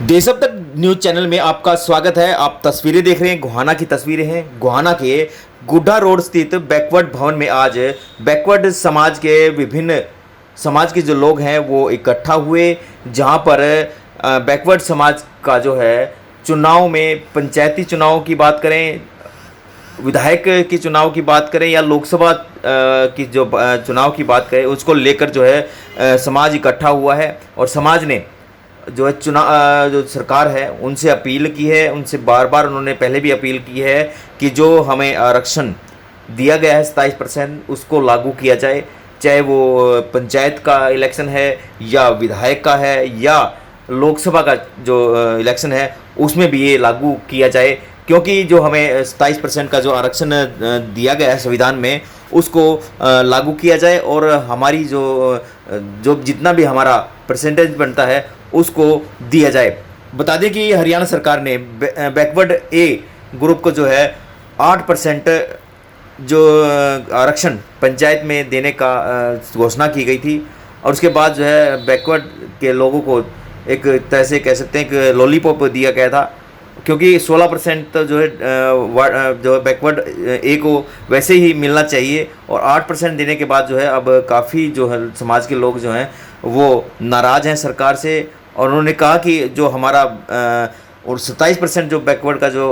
देश अब तक न्यूज चैनल में आपका स्वागत है। आप तस्वीरें देख रहे हैं, गोहाना की तस्वीरें हैं। गोहाना के गुड्डा रोड स्थित बैकवर्ड भवन में आज बैकवर्ड समाज के विभिन्न समाज के जो लोग हैं वो इकट्ठा हुए, जहां पर बैकवर्ड समाज का जो है चुनाव में, पंचायती चुनाव की बात करें, विधायक की चुनाव की बात करें या लोकसभा की जो चुनाव की बात करें, उसको लेकर जो है समाज इकट्ठा हुआ है। और समाज ने जो है जो सरकार है उनसे अपील की है, उनसे बार बार उन्होंने पहले भी अपील की है कि जो हमें आरक्षण दिया गया है 27% उसको लागू किया जाए, चाहे वो पंचायत का इलेक्शन है या विधायक का है या लोकसभा का जो इलेक्शन है उसमें भी ये लागू किया जाए। क्योंकि जो हमें 27% का जो आरक्षण दिया गया है संविधान में उसको लागू किया जाए और हमारी जो जितना भी हमारा परसेंटेज बनता है उसको दिया जाए। बता दें कि हरियाणा सरकार ने बैकवर्ड ए ग्रुप को जो है 8% जो आरक्षण पंचायत में देने का घोषणा की गई थी। और उसके बाद जो है बैकवर्ड के लोगों को एक तरह से कह सकते हैं कि लॉलीपॉप दिया गया था, क्योंकि 16% तो जो है बैकवर्ड ए को वैसे ही मिलना चाहिए और 8% देने के बाद जो है अब काफ़ी जो है समाज के लोग जो हैं वो नाराज़ हैं सरकार से। और उन्होंने कहा कि जो हमारा और 27% जो बैकवर्ड का जो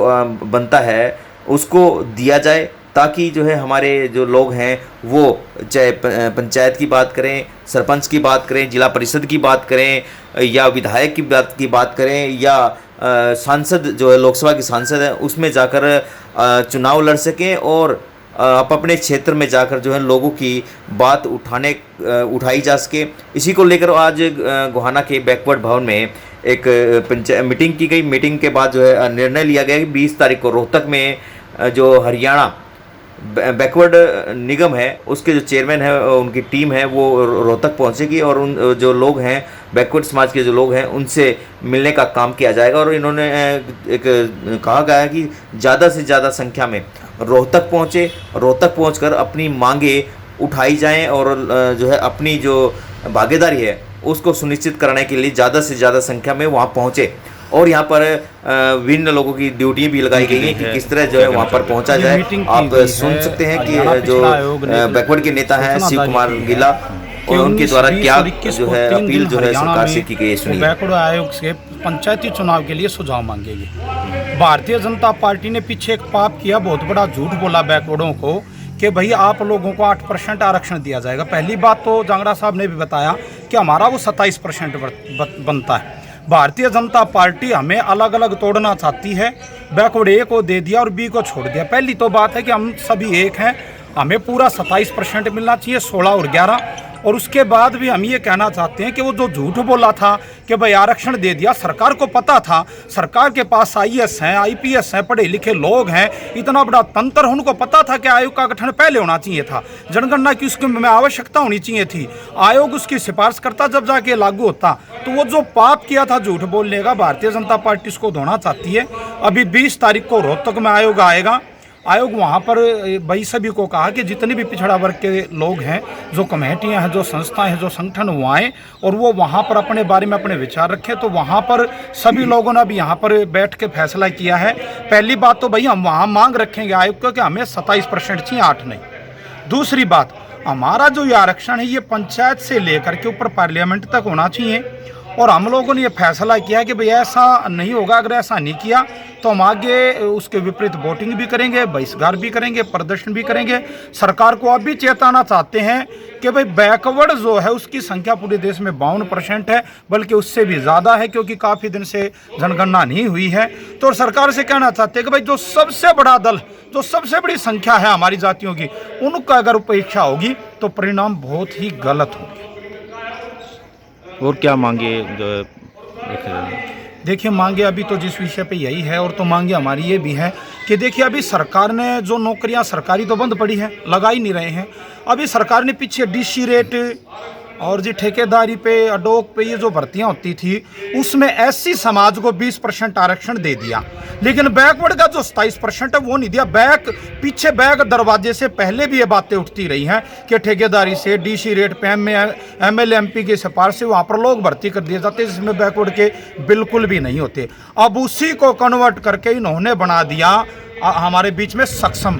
बनता है उसको दिया जाए, ताकि जो है हमारे जो लोग हैं वो चाहे पंचायत की बात करें, सरपंच की बात करें, जिला परिषद की बात करें या विधायक की बात करें या सांसद जो है लोकसभा के सांसद हैं उसमें जाकर चुनाव लड़ सकें और आप अपने क्षेत्र में जाकर जो है लोगों की बात उठाई जा सके। इसी को लेकर आज गोहाना के बैकवर्ड भवन में एक मीटिंग की गई। मीटिंग के बाद जो है निर्णय लिया गया कि 20 तारीख को रोहतक में जो हरियाणा बैकवर्ड निगम है उसके जो चेयरमैन है उनकी टीम है वो रोहतक पहुंचेगी और उन जो लोग हैं बैकवर्ड समाज के जो लोग हैं उनसे मिलने का काम किया जाएगा। और इन्होंने एक कहा गया है कि ज़्यादा से ज़्यादा संख्या में रोहतक पहुंचकर अपनी मांगे उठाई जाएं और जो है अपनी जो भागीदारी है उसको सुनिश्चित कराने के लिए ज़्यादा से ज़्यादा संख्या में वहाँ पहुँचे। और यहाँ पर विभिन्न लोगों की ड्यूटी भी लगाई गई है कि किस तरह जो है वहाँ पर पहुँचा जाए। आप सुन सकते हैं कि जो बैकवर्ड के नेता हैं शिव कुमार गिला और उनके द्वारा क्या जो है अपील जो है सरकार से की गई है। बैकवर्ड आयोग से पंचायती चुनाव के लिए सुझाव मांगेंगे। भारतीय जनता पार्टी ने पीछे एक पाप किया, बहुत बड़ा झूठ बोला बैकवर्डों को कि भाई आप लोगों को 8% आरक्षण दिया जाएगा। पहली बात तो जांगड़ा साहब ने भी बताया कि हमारा वो 27% बनता है। भारतीय जनता पार्टी हमें अलग अलग तोड़ना चाहती है। बैकवर्ड ए को दे दिया और बी को छोड़ दिया। पहली तो बात है कि हम सभी एक हैं, हमें पूरा 27% मिलना चाहिए, 16 और 11। और उसके बाद भी हम ये कहना चाहते हैं कि वो जो झूठ बोला था कि भाई आरक्षण दे दिया, सरकार को पता था, सरकार के पास आईएएस हैं, आईपीएस हैं, पढ़े लिखे लोग हैं, इतना बड़ा तंत्र, उनको पता था कि आयोग का गठन पहले होना चाहिए था, जनगणना की उसकी में आवश्यकता होनी चाहिए थी, आयोग उसकी सिफारिश करता जब जाके लागू होता। तो वो जो पाप किया था झूठ बोलने का, भारतीय जनता पार्टी उसको धोना चाहती है। अभी 20 तारीख को रोहतक में आयोग आएगा। आयोग वहाँ पर भाई सभी को कहा कि जितने भी पिछड़ा वर्ग के लोग हैं, जो कमेटियाँ हैं, जो संस्थाएं हैं, जो संगठन वो आएँ और वो वहाँ पर अपने बारे में अपने विचार रखें। तो वहाँ पर सभी लोगों ने भी यहाँ पर बैठ के फैसला किया है। पहली बात तो भाई हम वहाँ मांग रखेंगे आयोग को कि हमें 27% चाहिए, 8 नहीं। दूसरी बात, हमारा जो ये आरक्षण है ये पंचायत से लेकर के ऊपर पार्लियामेंट तक होना चाहिए। और हम लोगों ने ये फैसला किया कि भाई ऐसा नहीं होगा। अगर ऐसा नहीं किया तो हम आगे उसके विपरीत वोटिंग भी करेंगे, बहिष्कार भी करेंगे, प्रदर्शन भी करेंगे। सरकार को अब भी चेताना चाहते हैं कि भाई बैकवर्ड जो है उसकी संख्या पूरे देश में 52% है, बल्कि उससे भी ज़्यादा है, क्योंकि काफ़ी दिन से जनगणना नहीं हुई है। तो सरकार से कहना चाहते हैं कि भाई जो सबसे बड़ा दल, जो सबसे बड़ी संख्या है हमारी जातियों की, उनका अगर उपेक्षा होगी तो परिणाम बहुत ही गलत होंगे। और क्या मांगे देखिए, मांगे अभी तो जिस विषय पे यही है, और तो मांगे हमारी ये भी है कि देखिए अभी सरकार ने जो नौकरियां सरकारी तो बंद पड़ी है, लगा ही नहीं रहे हैं। अभी सरकार ने पीछे डीसी रेट और जी ठेकेदारी पे अडोक पे ये जो भर्तियां होती थी उसमें एससी समाज को 20% आरक्षण दे दिया, लेकिन बैकवर्ड का जो 27% है वो नहीं दिया। पीछे बैक दरवाजे से पहले भी ये बातें उठती रही हैं कि ठेकेदारी से डीसी रेट पे एमएलए एमपी की सिफारिश से वहाँ पर लोग भर्ती कर दिए जाते, जिसमें बैकवर्ड के बिल्कुल भी नहीं होते। अब उसी को कन्वर्ट करके इन्होंने बना दिया हमारे बीच में सक्षम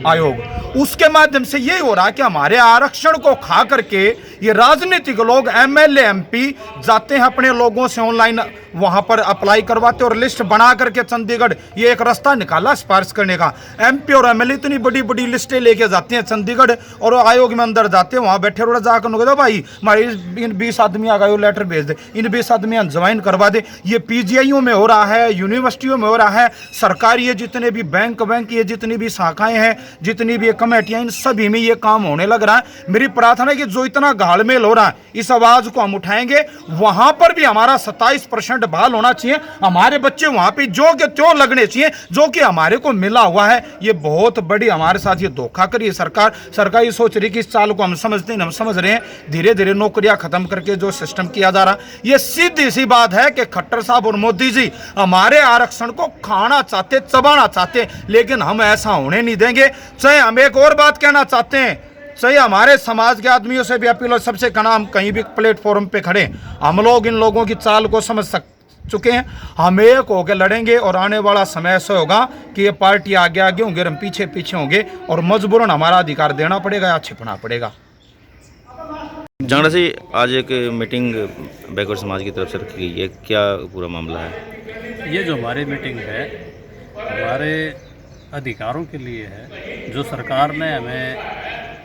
आयोग। उसके माध्यम से ये हो रहा है कि हमारे आरक्षण को खा करके ये राजनीतिक लोग एमएलए एमपी जाते हैं अपने लोगों से ऑनलाइन वहां पर अप्लाई करवाते और लिस्ट बना करके चंडीगढ़ ये एक रास्ता निकाला सिफारिश करने का। एमपी और एमएलए इतनी बड़ी बड़ी लिस्टें लेके जाते हैं चंडीगढ़ और आयोग में अंदर जाते हैं, वहां बैठे रोड़ा जाकर उनको भाई हमारे इन 20 आदमी आ गए लेटर भेज दे, इन 20 आदमी ज्वाइन करवा दे। ये पीजीआईओ में हो रहा है, यूनिवर्सिटियों में हो रहा है, सरकारी ये जितने भी बैंक ये जितनी भी शाखाएं हैं, जितनी भी कमेटियां, इन सभी में ये काम होने लग रहा है। मेरी प्रार्थना है कि जो इतना घालमेल हो रहा है इस आवाज को हम उठाएंगे, वहां पर भी हमारा 27% बहाल होना चाहिए। हमारे बच्चे वहां पे जो के त्यों लगने चाहिए जो कि हमारे को मिला हुआ है। ये बहुत बड़ी हमारे साथ ये धोखा करी है सरकार ये सोच रही कि इस चाल को हम समझते हैं, हम समझ रहे हैं। धीरे धीरे नौकरियां खत्म करके जो सिस्टम किया जा रहा, ये सीधी सी बात है कि खट्टर साहब और मोदी जी हमारे आरक्षण को खाना चाहते, चबाना चाहते, लेकिन हम ऐसा होने नहीं देंगे। चाहे हम एक और बात कहना चाहते हैं, सही हमारे समाज के आदमियों से भी अपील, सबसे कहना हम कहीं भी प्लेटफॉर्म पे खड़े, हम लोग इन लोगों की चाल को समझ चुके हैं। हम एक होकर लड़ेंगे और आने वाला समय ऐसा होगा कि ये पार्टी आगे आगे होंगे, हम पीछे पीछे होंगे और मजबूरन हमारा अधिकार देना पड़ेगा या छिपना पड़ेगा। जांगड़ा से आज एक मीटिंग बैकवर्ड समाज की तरफ से रखी गई है, क्या पूरा मामला है? ये जो हमारी मीटिंग है हमारे अधिकारों के लिए है। जो सरकार ने हमें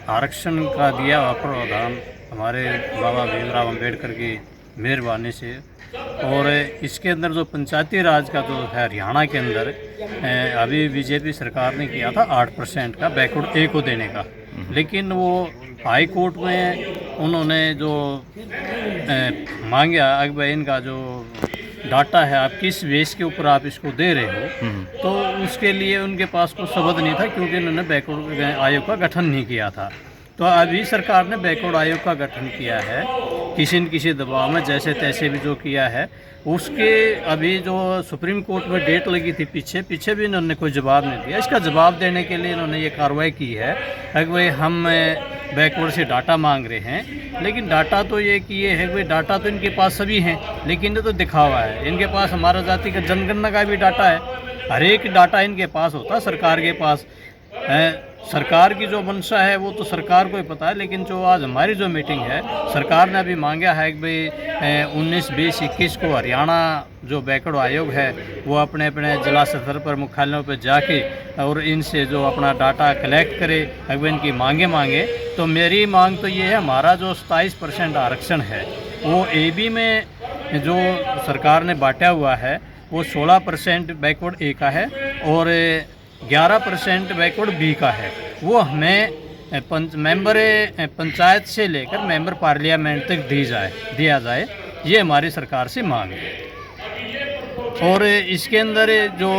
आरक्षण का दिया हुआ प्रावधान हमारे बाबा भीमराव अंबेडकर की मेहरबानी से, और इसके अंदर जो पंचायती राज का जो है हरियाणा के अंदर अभी बीजेपी सरकार ने किया था 8% का बैकवर्ड ए को देने का, लेकिन वो हाई कोर्ट में उन्होंने जो मांगा अगर इनका जो डाटा है आप किस बेस के ऊपर आप इसको दे रहे हो, तो उसके लिए उनके पास कोई सबूत नहीं था क्योंकि उन्होंने बैकवर्ड आयोग का गठन नहीं किया था। तो अभी सरकार ने बैकवर्ड आयोग का गठन किया है किसी न किसी दबाव में, जैसे तैसे भी जो किया है उसके अभी जो सुप्रीम कोर्ट में डेट लगी थी पीछे भी इन्होंने कोई जवाब नहीं दिया। इसका जवाब देने के लिए इन्होंने ये कार्रवाई की है कि भाई हम बैकवर्ड से डाटा मांग रहे हैं, लेकिन डाटा तो ये कि ये है भाई डाटा तो इनके पास सभी हैं, लेकिन ये तो दिखावा है। इनके पास हमारा जाति का जनगणना का भी डाटा है, हर एक डाटा इनके पास होता है, सरकार के पास है। सरकार की जो मंशा है वो तो सरकार को ही पता है, लेकिन जो आज हमारी जो मीटिंग है सरकार ने अभी मांगा है कि भाई 19, 20, 21 को हरियाणा जो बैकवर्ड आयोग है वो अपने अपने जिला स्तर पर मुख्यालयों पर जाके और इनसे जो अपना डाटा कलेक्ट करे, अगर इनकी मांगे। तो मेरी मांग तो ये है, हमारा जो 27% आरक्षण है वो AB में जो सरकार ने बांटा हुआ है वो 16% बैकवर्ड ए का है और 11% बैकवर्ड बी का है। वो हमें मेंबर पंचायत से लेकर मेंबर पार्लियामेंट तक दिया जाए, ये हमारी सरकार से मांग है। और इसके अंदर जो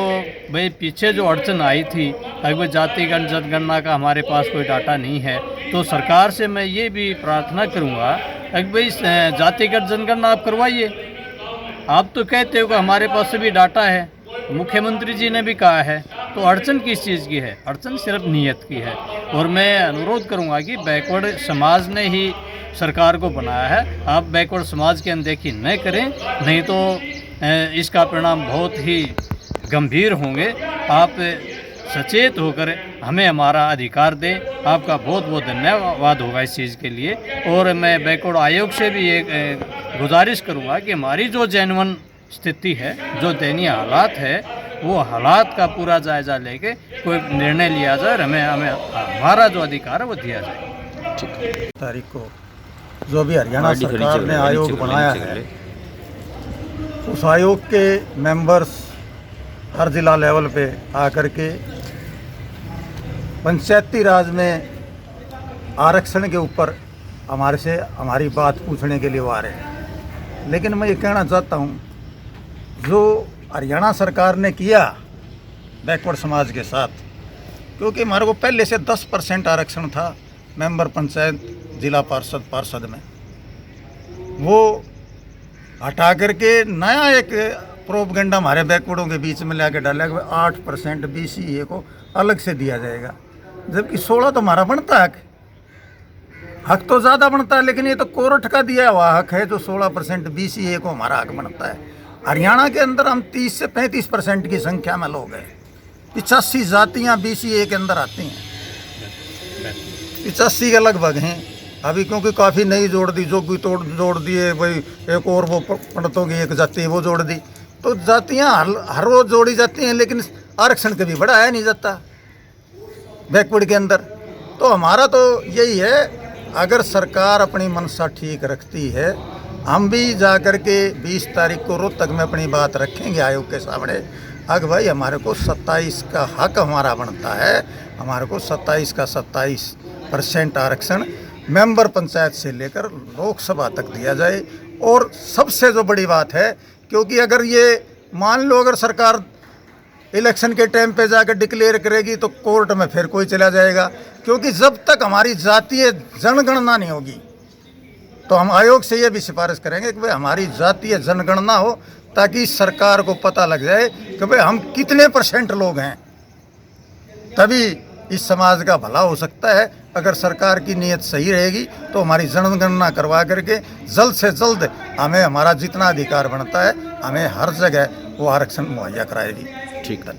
भाई पीछे जो अड़चन आई थी, अगर जातिगत जनगणना का हमारे पास कोई डाटा नहीं है, तो सरकार से मैं ये भी प्रार्थना करूँगा अगर भाई जातिगत जनगणना आप करवाइए। आप तो कहते हो कि हमारे पास सभी डाटा है, मुख्यमंत्री जी ने भी कहा है, तो अड़चन किस चीज़ की है? अड़चन सिर्फ नीयत की है। और मैं अनुरोध करूंगा कि बैकवर्ड समाज ने ही सरकार को बनाया है, आप बैकवर्ड समाज की अनदेखी न करें, नहीं तो इसका परिणाम बहुत ही गंभीर होंगे। आप सचेत होकर हमें हमारा अधिकार दें। आपका बहुत बहुत धन्यवाद होगा इस चीज़ के लिए। और मैं बैकवर्ड आयोग से भी एक गुजारिश करूंगा कि हमारी जो जेन्युइन स्थिति है, जो दयनीय हालात है, वो हालात का पूरा जायजा लेके कोई निर्णय लिया जाए, हमें हमारा जो अधिकार है वो दिया जाए। तारीख को जो भी हरियाणा सरकार ने आयोग बनाया है, उस आयोग के मेंबर्स हर जिला लेवल पे आकर के पंचायती राज में आरक्षण के ऊपर हमारी बात पूछने के लिए वो आ रहे हैं। लेकिन मैं ये कहना चाहता हूँ, जो हरियाणा सरकार ने किया बैकवर्ड समाज के साथ, क्योंकि हमारे को पहले से 10% आरक्षण था मेंबर पंचायत, जिला पार्षद में, वो हटा करके नया एक प्रोपगेंडा हमारे बैकवर्डों के बीच में लाके डाला कि 8% BCA को अलग से दिया जाएगा, जबकि 16 तो हमारा बनता है। हक तो ज़्यादा बनता है, लेकिन ये तो कोर्ट का दिया हुआ हक है जो 16% BCA को हमारा हक बनता है। हरियाणा के अंदर हम 30 से 35% की संख्या में लोग हैं। 85 जातियाँ BCA के अंदर आती हैं, 85 के लगभग हैं अभी, क्योंकि काफ़ी नई जोड़ दी, जो कोई जोड़ दिए भाई, एक और वो पंडितों की एक जाति वो जोड़ दी, तो जातियाँ हर रोज जोड़ी जाती हैं, लेकिन आरक्षण कभी बढ़ाया नहीं जाता बैकवर्ड के अंदर। तो हमारा तो यही है, अगर सरकार अपनी मनसा ठीक रखती है, हम भी जा कर के 20 तारीख को रोहतक में अपनी बात रखेंगे आयोग के सामने। अगर भाई हमारे को 27 का हक हमारा बनता है, हमारे को 27 का 27% आरक्षण मेंबर पंचायत से लेकर लोकसभा तक दिया जाए। और सबसे जो बड़ी बात है, क्योंकि अगर ये मान लो अगर सरकार इलेक्शन के टाइम पे जाकर डिक्लेयर करेगी तो कोर्ट में फिर कोई चला जाएगा, क्योंकि जब तक हमारी जातीय जनगणना नहीं होगी तो हम आयोग से ये भी सिफारिश करेंगे कि भाई हमारी जातीय जनगणना हो, ताकि सरकार को पता लग जाए कि भाई हम कितने % लोग हैं, तभी इस समाज का भला हो सकता है। अगर सरकार की नीयत सही रहेगी तो हमारी जनगणना करवा करके जल्द से जल्द हमें हमारा जितना अधिकार बनता है, हमें हर जगह वो आरक्षण मुहैया कराएगी। ठीक है।